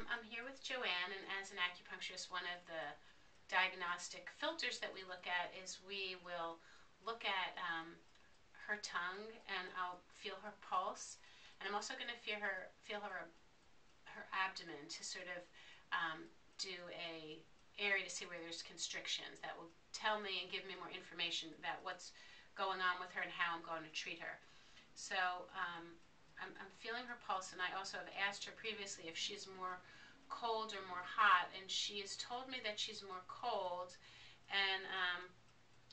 I'm here with Joanne, and as an acupuncturist, one of the diagnostic filters that we look at is we will look at her tongue, and I'll feel her pulse, and I'm also going to feel her abdomen to sort of do a area to see where there's constrictions that will tell me and give me more information about what's going on with her and how I'm going to treat her. So I'm feeling her pulse, and I also have asked her previously if she's more cold or more hot, and she has told me that she's more cold, and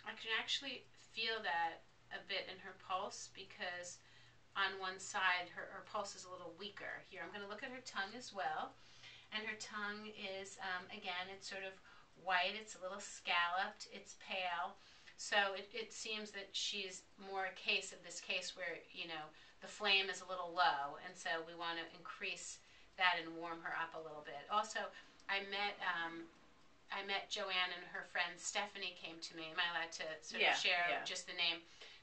I can actually feel that a bit in her pulse, because on one side her pulse is a little weaker. Here, I'm going to look at her tongue as well, and her tongue is, again, it's sort of white, it's a little scalloped, it's pale, so it seems that she's more a case of this case where, you know, the flame is a little low, and so we want to increase that and warm her up a little bit. Also, I met Joanne, and her friend Stephanie came to me. Am I allowed to sort of share just the name?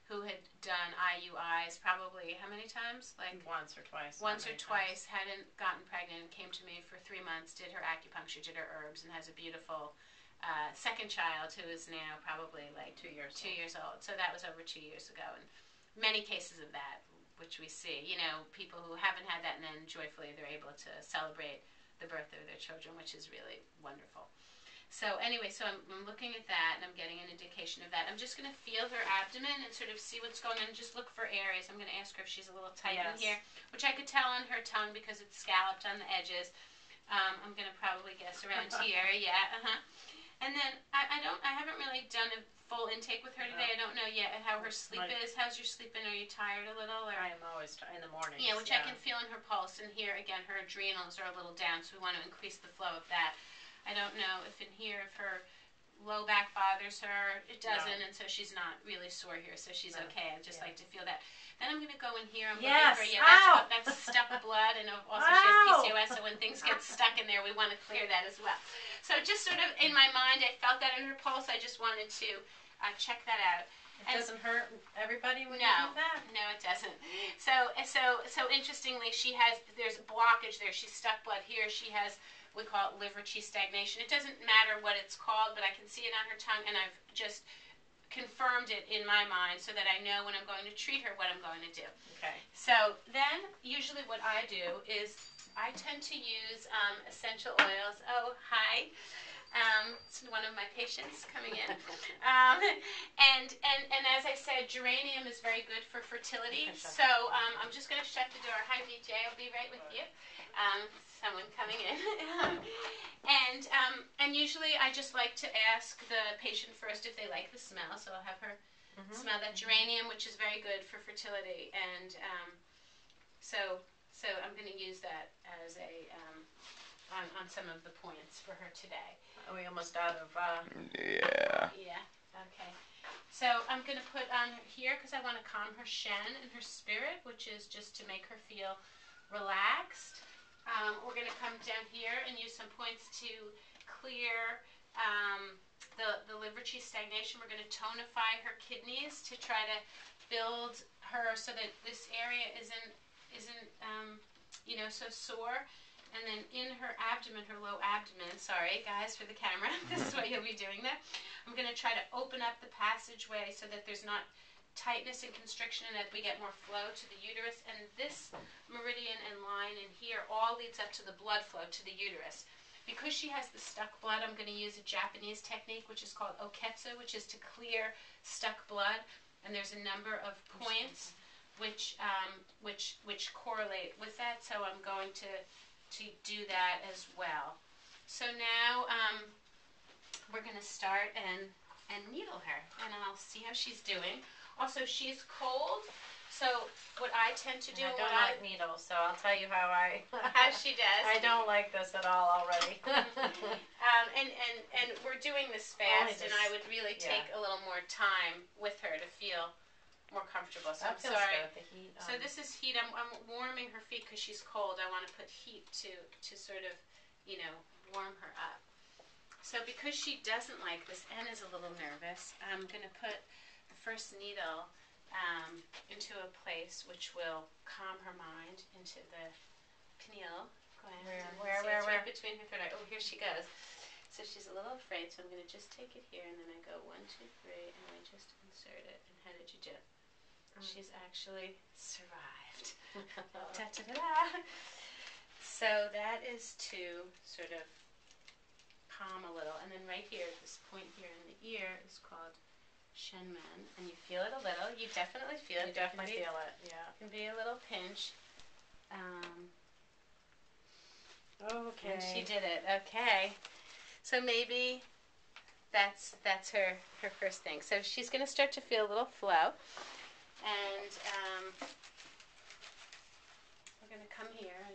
Who had done IUIs probably how many times? Like once or twice. Once or twice, hadn't gotten pregnant, and came to me for 3 months, did her acupuncture, did her herbs, and has a beautiful second child who is now probably like 2 years old. So that was over 2 years ago, and many cases of that, which we see, you know, people who haven't had that, and then joyfully they're able to celebrate the birth of their children, which is really wonderful. So anyway, so I'm looking at that, and I'm getting an indication of that. I'm just going to feel her abdomen and sort of see what's going on, and just look for areas. I'm going to ask her if she's a little tight in here, which I could tell on her tongue because it's scalloped on the edges. I'm going to probably guess around here, And then I haven't really done a full intake with her today. I don't know yet how her sleep is. How's your sleeping? Are you tired a little? Or? I am always in the morning. Yeah, which I can feel in her pulse, and here again her adrenals are a little down, so we want to increase the flow of that. I don't know if in here, if her low back bothers her. It doesn't, and so she's not really sore here, so she's okay. I just like to feel that. Then I'm going to go in here. I'm looking for, that's stuck blood, and also she has PCOS, so when things get stuck in there, we want to clear that as well. So just sort of in my mind, I felt that in her pulse. I just wanted to check that out. It doesn't hurt everybody when you do that? No, it doesn't. So interestingly, there's a blockage there. She's stuck blood here. She has, we call it liver qi stagnation. It doesn't matter what it's called, but I can see it on her tongue, and I've just confirmed it in my mind so that I know when I'm going to treat her what I'm going to do. Okay. So then, usually what I do is I tend to use essential oils. Oh, hi. It's one of my patients coming in. And as I said, geranium is very good for fertility. So I'm just going to shut the door. Hi, BJ. I'll be right with you. Someone coming in. And usually I just like to ask the patient first if they like the smell. So I'll have her smell that geranium, which is very good for fertility. And so I'm going to use that as a on some of the points for her today. Are we almost out of... Yeah. Okay. So I'm going to put on here, because I want to calm her shen and her spirit, which is just to make her feel relaxed. We're going to come down here and use some points to clear the liver qi stagnation. We're going to tonify her kidneys to try to build her so that this area isn't you know, so sore. And then in her abdomen, her low abdomen, sorry guys for the camera, this is what you'll be doing there. I'm going to try to open up the passageway so that there's not tightness and constriction, and that we get more flow to the uterus. And this meridian and line in here all leads up to the blood flow to the uterus. Because she has the stuck blood, I'm going to use a Japanese technique which is called oketsu, which is to clear stuck blood. And there's a number of points which correlate with that. So I'm going to do that as well. So now we're going to start and needle her, and I'll see how she's doing. Also, she's cold, so what I tend to do... I don't like needles, so I'll tell you how she does. I don't like this at all already. and we're doing this fast, and I would really take a little more time with her to feel more comfortable. So I'm sorry. The heat, so this is heat. I'm warming her feet because she's cold. I want to put heat to sort of, you know, warm her up. So because she doesn't like this and is a little nervous, I'm going to put the first needle into a place which will calm her mind into the pineal Where? Right between her third eye. Oh, here she goes. So she's a little afraid, so I'm going to just take it here, and then I go 1, 2, 3, and I just insert it. And how did you do? She's actually survived. Ta-ta-da-da. So that is to sort of calm a little. And then right here, this point here in the ear is called Shenmen. And you feel it a little. You definitely feel it. You definitely feel it, yeah. It can be a little pinch. Okay. And she did it. Okay. So maybe that's her first thing. So she's going to start to feel a little flow. And we're going to come here and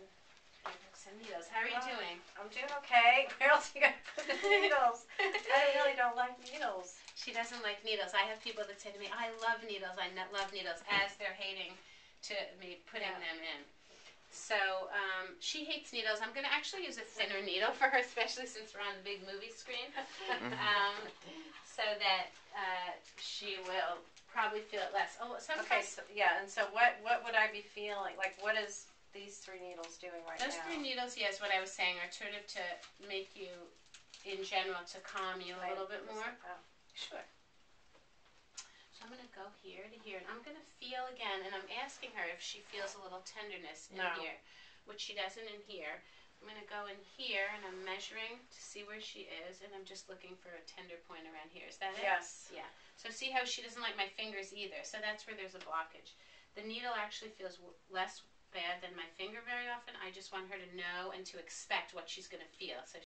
try to put some needles. How are you doing? I'm doing okay. Where else are you going to put the needles? I really don't like needles. She doesn't like needles. I have people that say to me, I love needles. I love needles, as they're hating to me putting them in. So she hates needles. I'm going to actually use a thinner needle for her, especially since we're on the big movie screen, so that she will probably feel it less. Oh, Okay, so, yeah, and so what would I be feeling? Like, what is these 3 needles doing right Those now? 3 needles, yes, what I was saying, are sort of to make you, in general, to calm you a little bit more. Sure. So I'm going to go here to here, and I'm going to feel again, and I'm asking her if she feels a little tenderness in here, which she doesn't in here. I'm going to go in here, and I'm measuring to see where she is, and I'm just looking for a tender point around here. Is that it? Yes. Yeah. So see how she doesn't like my fingers either, so that's where there's a blockage. The needle actually feels less bad than my finger very often. I just want her to know and to expect what she's going to feel. So